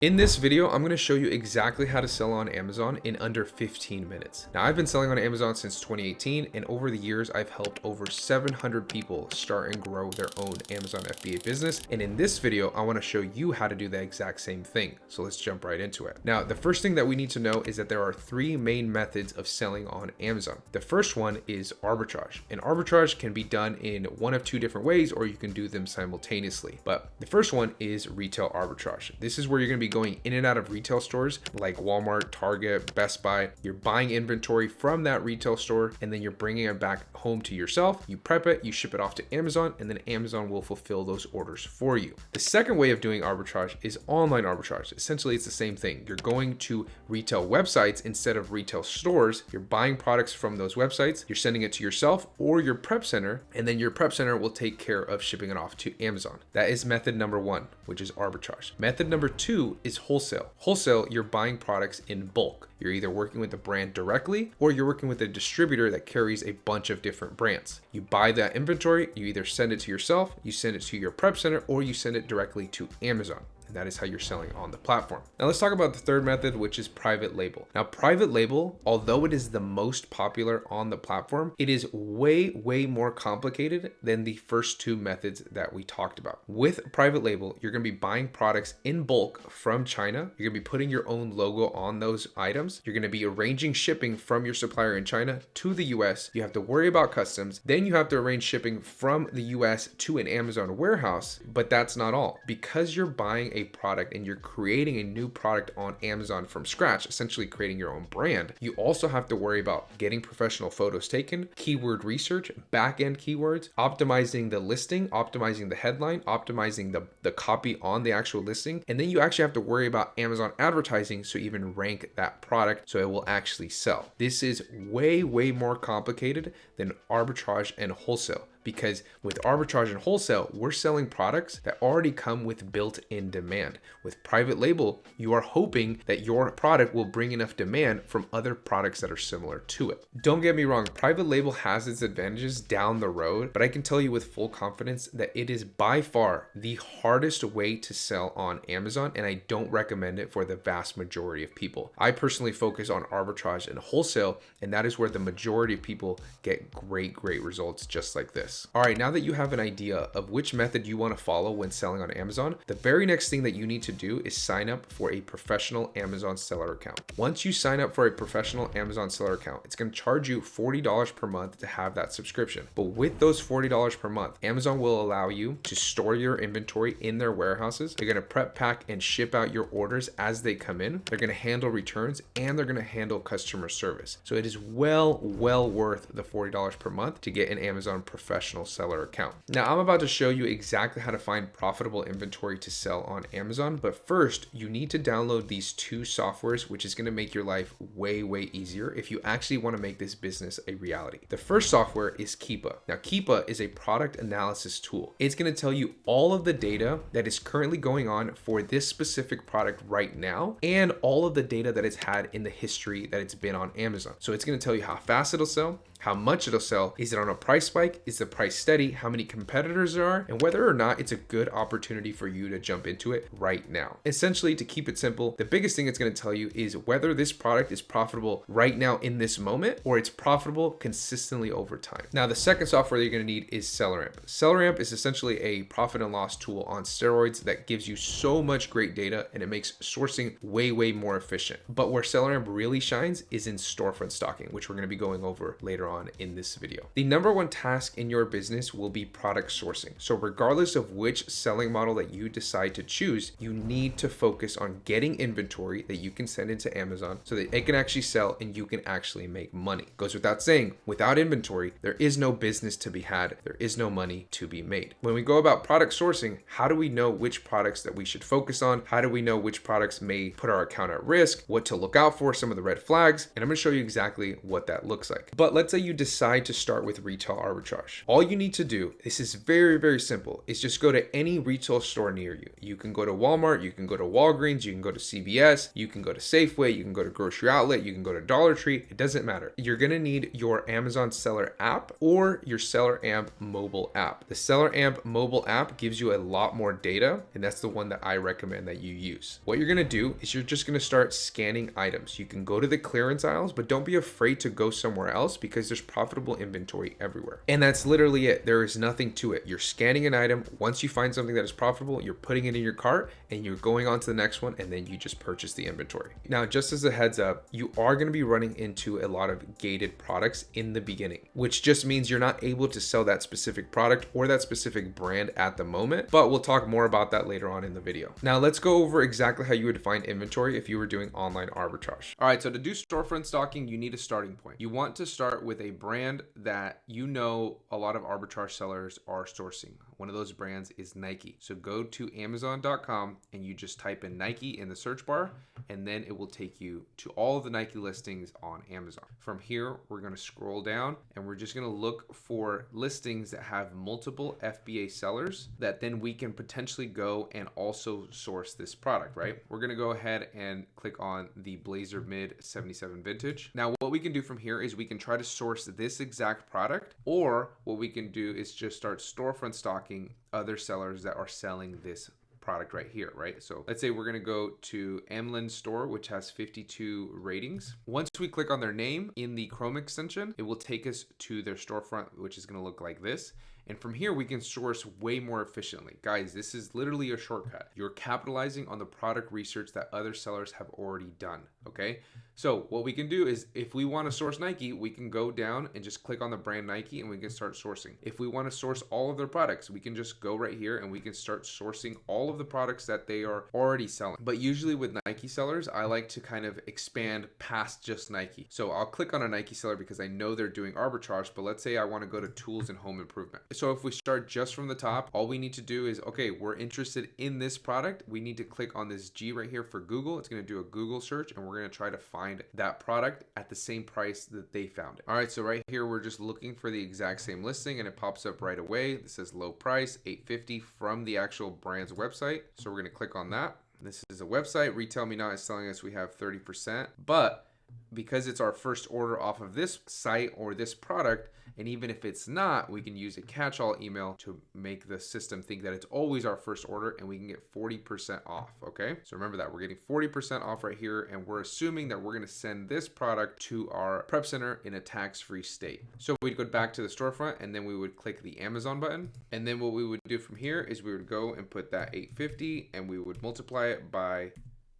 In this video, I'm going to show you exactly how to sell on Amazon in under 15 minutes. Now, I've been selling on Amazon since 2018, and over the years, I've helped over 700 people start and grow their own Amazon FBA business. And in this video, I want to show you how to do the exact same thing. So let's jump right into it. Now, the first thing that we need to know is that there are three main methods of selling on Amazon. The first one is arbitrage. And arbitrage can be done in one of two different ways, or you can do them simultaneously. But the first one is retail arbitrage. This is where you're going to be going in and out of retail stores like Walmart, Target, Best Buy. You're buying inventory from that retail store and then you're bringing it back home to yourself. You prep it, you ship it off to Amazon, and then Amazon will fulfill those orders for you. The second way of doing arbitrage is online arbitrage. Essentially, it's the same thing. You're going to retail websites instead of retail stores. You're buying products from those websites. You're sending it to yourself or your prep center, and then your prep center will take care of shipping it off to Amazon. That is method number one, which is arbitrage. Method number two is wholesale. Wholesale, you're buying products in bulk. You're either working with the brand directly or you're working with a distributor that carries a bunch of different brands. You buy that inventory, you either send it to yourself, you send it to your prep center, or you send it directly to Amazon. And that is how you're selling on the platform. Now let's talk about the third method, which is private label. Now, private label, although it is the most popular on the platform, it is way more complicated than the first two methods that we talked about. With private label, you're going to be buying products in bulk from China. You're going to be putting your own logo on those items. You're going to be arranging shipping from your supplier in China to the US. You have to worry about customs. Then you have to arrange shipping from the US to an Amazon warehouse. But that's not all. Because you're buying a product and you're creating a new product on Amazon from scratch, essentially creating your own brand, you also have to worry about getting professional photos taken, keyword research, back-end keywords, optimizing the listing, optimizing the headline, optimizing the copy on the actual listing. And then you actually have to worry about Amazon advertising so even rank that product so it will actually sell. This is way more complicated than arbitrage and wholesale. Because with arbitrage and wholesale, we're selling products that already come with built-in demand. With private label, you are hoping that your product will bring enough demand from other products that are similar to it. Don't get me wrong, private label has its advantages down the road, but I can tell you with full confidence that it is by far the hardest way to sell on Amazon, and I don't recommend it for the vast majority of people. I personally focus on arbitrage and wholesale, and that is where the majority of people get great results just like this. All right, now that you have an idea of which method you want to follow when selling on Amazon, the very next thing that you need to do is sign up for a professional Amazon seller account. Once you sign up for a professional Amazon seller account, it's going to charge you $40 per month to have that subscription. But with those $40 per month, Amazon will allow you to store your inventory in their warehouses. They're going to prep, pack, and ship out your orders as they come in. They're going to handle returns and they're going to handle customer service. So it is well worth the $40 per month to get an Amazon professional seller account. Now, I'm about to show you exactly how to find profitable inventory to sell on Amazon, but first you need to download these two softwares, which is going to make your life way easier if you actually want to make this business a reality. The first software is Keepa. Now, Keepa is a product analysis tool. It's going to tell you all of the data that is currently going on for this specific product right now and all of the data that it's had in the history that it's been on Amazon. So it's going to tell you how fast it'll sell, how much it'll sell, is it on a price spike, is the price steady, how many competitors there are, and whether or not it's a good opportunity for you to jump into it right now. Essentially, to keep it simple, the biggest thing it's going to tell you is whether this product is profitable right now in this moment or it's profitable consistently over time. Now, the second software that you're going to need is Selleramp. Selleramp is essentially a profit and loss tool on steroids that gives you so much great data and it makes sourcing way more efficient. But where Selleramp really shines is in storefront stocking, which we're going to be going over later on in this video. The number one task in your business will be product sourcing. So regardless of which selling model that you decide to choose, you need to focus on getting inventory that you can send into Amazon so that it can actually sell and you can actually make money. Goes without saying, without inventory, there is no business to be had. There is no money to be made. When we go about product sourcing, how do we know which products that we should focus on? How do we know which products may put our account at risk? What to look out for, some of the red flags, and I'm going to show you exactly what that looks like. But let's say you decide to start with retail arbitrage. All you need to do, this is very, very simple, is just go to any retail store near you. You can go to Walmart, you can go to Walgreens, you can go to CVS, you can go to Safeway, you can go to Grocery Outlet, you can go to Dollar Tree. It doesn't matter. You're going to need your Amazon Seller app or your Seller Amp mobile app. The Seller Amp mobile app gives you a lot more data, and that's the one that I recommend that you use. What you're going to do is you're just going to start scanning items. You can go to the clearance aisles, but don't be afraid to go somewhere else because there's profitable inventory everywhere. And that's literally it. There is nothing to it. You're scanning an item. Once you find something that is profitable, you're putting it in your cart and you're going on to the next one, and then you just purchase the inventory. Now, just as a heads up, you are going to be running into a lot of gated products in the beginning, which just means you're not able to sell that specific product or that specific brand at the moment, but we'll talk more about that later on in the video. Now let's go over exactly how you would find inventory if you were doing online arbitrage. All right, so to do storefront stocking, you need a starting point. You want to start with a brand that you know a lot of arbitrage sellers are sourcing. One of those brands is Nike. So go to Amazon.com and you just type in Nike in the search bar, and then it will take you to all of the Nike listings on Amazon. From here, we're going to scroll down and we're just going to look for listings that have multiple FBA sellers that then we can potentially go and also source this product, right? We're going to go ahead and click on the Blazer Mid 77 Vintage. Now, what we can do from here is we can try to source this exact product, or what we can do is just start storefront stocking other sellers that are selling this product right here, right? So let's say we're going to go to Amlin store, which has 52 ratings. Once we click on their name in the Chrome extension, it will take us to their storefront, which is going to look like this. And from here, we can source way more efficiently. Guys, this is literally a shortcut. You're capitalizing on the product research that other sellers have already done, okay? So what we can do is if we want to source Nike, we can go down and just click on the brand Nike and we can start sourcing. If we want to source all of their products, we can just go right here and we can start sourcing all of the products that they are already selling. But usually with Nike sellers, I like to kind of expand past just Nike. So I'll click on a Nike seller because I know they're doing arbitrage, but let's say I want to go to tools and home improvement. So if we start just from the top, all we need to do is, okay, we're interested in this product. We need to click on this G right here for Google. It's going to do a Google search and we're going to try to find that product at the same price that they found it. All right, so right here, we're just looking for the exact same listing and it pops up right away. It says low price, $8.50 from the actual brand's website. So we're going to click on that. This is a website. Retail Me Not is telling us we have 30%, but because it's our first order off of this site or this product, and even if it's not, we can use a catch-all email to make the system think that it's always our first order and we can get 40% off, okay? So remember that, we're getting 40% off right here, and we're assuming that we're gonna send this product to our prep center in a tax-free state. So we'd go back to the storefront and then we would click the Amazon button. And then what we would do from here is we would go and put that $8.50 and we would multiply it by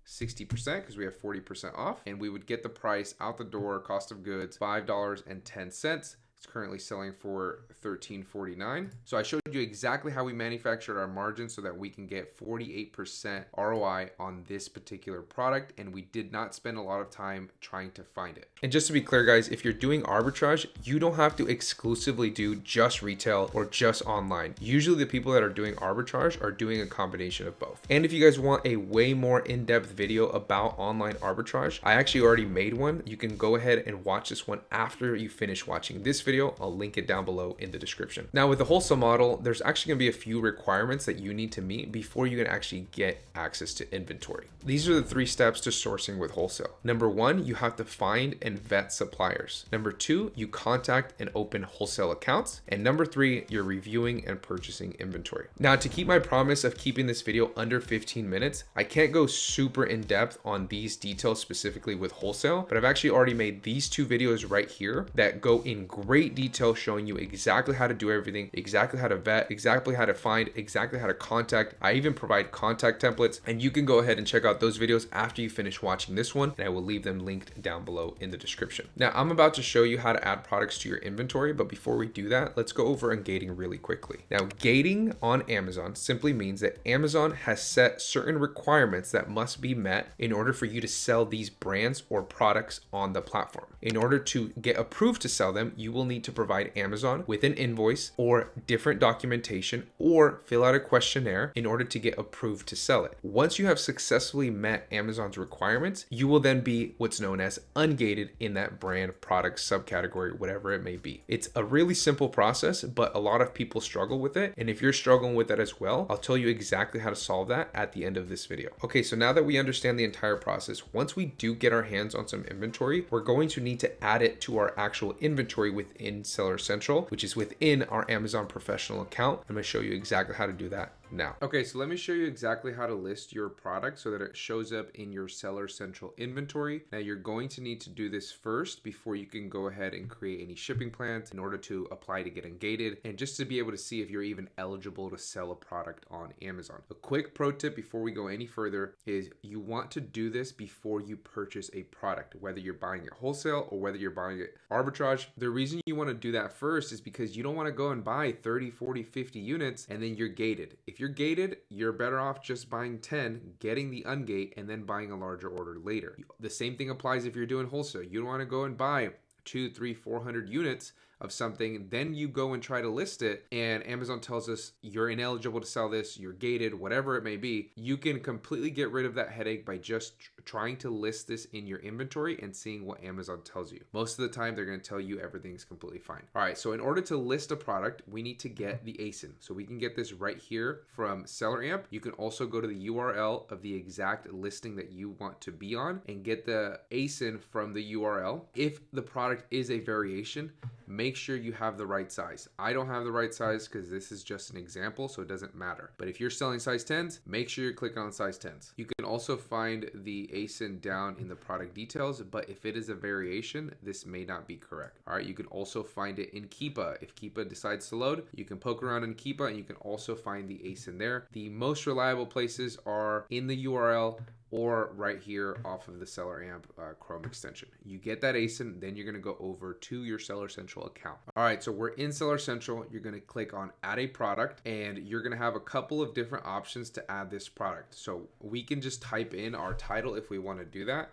60% because we have 40% off, and we would get the price out the door, cost of goods, $5.10. It's currently selling for $13.49. So I showed you exactly how we manufactured our margin so that we can get 48% ROI on this particular product, and we did not spend a lot of time trying to find it. And just to be clear, guys, if you're doing arbitrage, you don't have to exclusively do just retail or just online. Usually the people that are doing arbitrage are doing a combination of both. And if you guys want a way more in-depth video about online arbitrage, I actually already made one. You can go ahead and watch this one after you finish watching this video. I'll link it down below in the description. Now with the wholesale model, there's actually gonna be a few requirements that you need to meet before you can actually get access to inventory. These are the 3 steps to sourcing with wholesale. Number 1, you have to find and vet suppliers. Number 2, you contact and open wholesale accounts. And number 3, you're reviewing and purchasing inventory. Now to keep my promise of keeping this video under 15 minutes, I can't go super in depth on these details specifically with wholesale, but I've actually already made these 2 videos right here that go in great detail showing you exactly how to do everything, exactly how to vet, exactly how to find, exactly how to contact. I even provide contact templates, and you can go ahead and check out those videos after you finish watching this one, and I will leave them linked down below in the description. Now I'm about to show you how to add products to your inventory, but before we do that, let's go over on gating really quickly. Now gating on Amazon simply means that Amazon has set certain requirements that must be met in order for you to sell these brands or products on the platform. In order to get approved to sell them, you will need to provide Amazon with an invoice or different documentation or fill out a questionnaire in order to get approved to sell it. Once you have successfully met Amazon's requirements, you will then be what's known as ungated in that brand, product, subcategory, whatever it may be. It's a really simple process, but a lot of people struggle with it. And if you're struggling with that as well, I'll tell you exactly how to solve that at the end of this video. Okay, so now that we understand the entire process, once we do get our hands on some inventory, we're going to need to add it to our actual inventory within Seller Central, which is within our Amazon professional account. I'm going to show you exactly how to do that now. Okay, so let me show you exactly how to list your product so that it shows up in your Seller Central inventory. Now you're going to need to do this first before you can go ahead and create any shipping plans in order to apply to get ungated and just to be able to see if you're even eligible to sell a product on Amazon. A quick pro tip before we go any further is you want to do this before you purchase a product, whether you're buying it wholesale or whether you're buying it arbitrage. The reason you want to do that first is because you don't want to go and buy 30, 40, 50 units and then you're gated. If you're gated, you're better off just buying 10, getting the ungate, and then buying a larger order later. The same thing applies if you're doing wholesale. You don't want to go and buy 200, 300, 400 units of something, then you go and try to list it and Amazon tells us you're ineligible to sell this, you're gated, whatever it may be. You can completely get rid of that headache by just trying to list this in your inventory and seeing what Amazon tells you. Most of the time, they're going to tell you everything's completely fine. All right, so in order to list a product, we need to get the ASIN. So we can get this right here from SellerAmp. You can also go to the URL of the exact listing that you want to be on and get the ASIN from the URL. If the product is a variation, make sure you have the right size. I don't have the right size because this is just an example, so it doesn't matter. But if you're selling size 10s, make sure you're clicking on size 10s. You can also find the ASIN down in the product details, but if it is a variation, this may not be correct. All right, you can also find it in Keepa. If Keepa decides to load, you can poke around in Keepa and you can also find the ASIN there. The most reliable places are in the URL or right here off of the SellerAmp Chrome extension. You get that ASIN, then you're gonna go over to your Seller Central account. All right, so we're in Seller Central. You're gonna click on add a product and you're gonna have a couple of different options to add this product. So we can just type in our title if we wanna do that,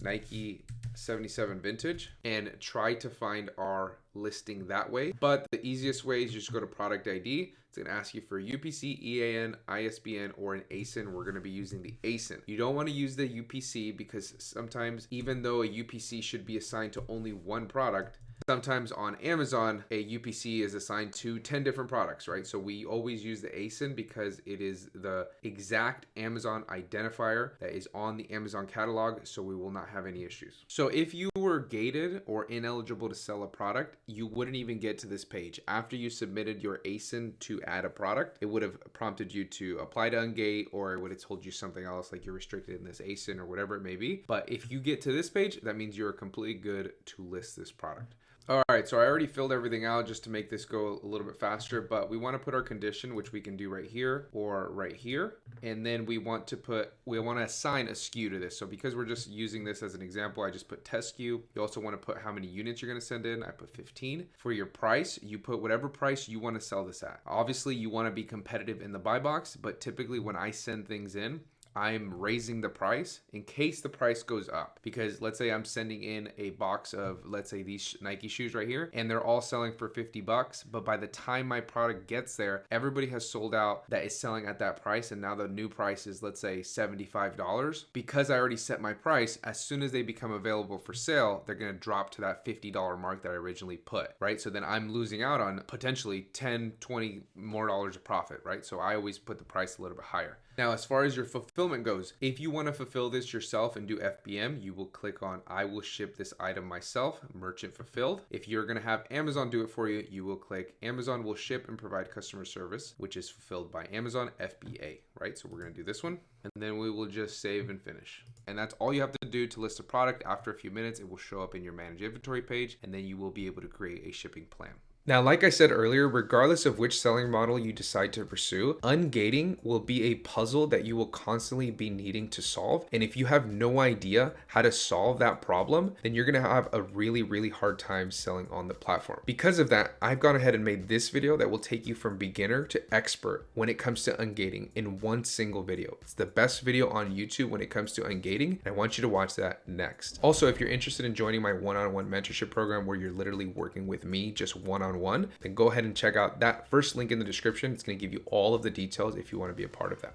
Nike 77 vintage, and try to find our listing that way. But the easiest way is just go to product ID. It's gonna ask you for UPC, EAN, ISBN, or an ASIN. We're gonna be using the ASIN. You don't wanna use the UPC because sometimes even though a UPC should be assigned to only one product, sometimes on Amazon, a UPC is assigned to 10 different products, right? So we always use the ASIN because it is the exact Amazon identifier that is on the Amazon catalog, so we will not have any issues. So if you were gated or ineligible to sell a product, you wouldn't even get to this page. After you submitted your ASIN to add a product, it would have prompted you to apply to ungate, or it would have told you something else like you're restricted in this ASIN or whatever it may be. But if you get to this page, that means you're completely good to list this product. All right, so I already filled everything out just to make this go a little bit faster, but we want to put our condition, which we can do right here or right here. And then we want to assign a SKU to this. So because we're just using this as an example, I just put test SKU. You also want to put how many units you're going to send in. I put 15. For your price, you put whatever price you want to sell this at. Obviously, you want to be competitive in the buy box, but typically when I send things in, I'm raising the price in case the price goes up, because let's say I'm sending in a box of, let's say these Nike shoes right here, and they're all selling for 50 bucks. But by the time my product gets there, everybody has sold out that is selling at that price. And now the new price is, let's say $75. Because I already set my price, as soon as they become available for sale, they're going to drop to that $50 mark that I originally put, right? So then I'm losing out on potentially 10, 20 more dollars of profit, right? So I always put the price a little bit higher. Now, as far as your fulfillment goes, if you want to fulfill this yourself and do FBM, you will click on I will ship this item myself, merchant fulfilled. If you're going to have Amazon do it for you, you will click Amazon will ship and provide customer service, which is fulfilled by Amazon, FBA, right? So we're going to do this one, and then we will just save and finish. And that's all you have to do to list a product. After a few minutes, it will show up in your manage inventory page, and then you will be able to create a shipping plan. Now, like I said earlier, regardless of which selling model you decide to pursue, ungating will be a puzzle that you will constantly be needing to solve. And if you have no idea how to solve that problem, then you're gonna have a really, really hard time selling on the platform. Because of that, I've gone ahead and made this video that will take you from beginner to expert when it comes to ungating in one single video. It's the best video on YouTube when it comes to ungating, and I want you to watch that next. Also, if you're interested in joining my one-on-one mentorship program where you're literally working with me just one-on-one, then go ahead and check out that first link in the description. It's going to give you all of the details if you want to be a part of that.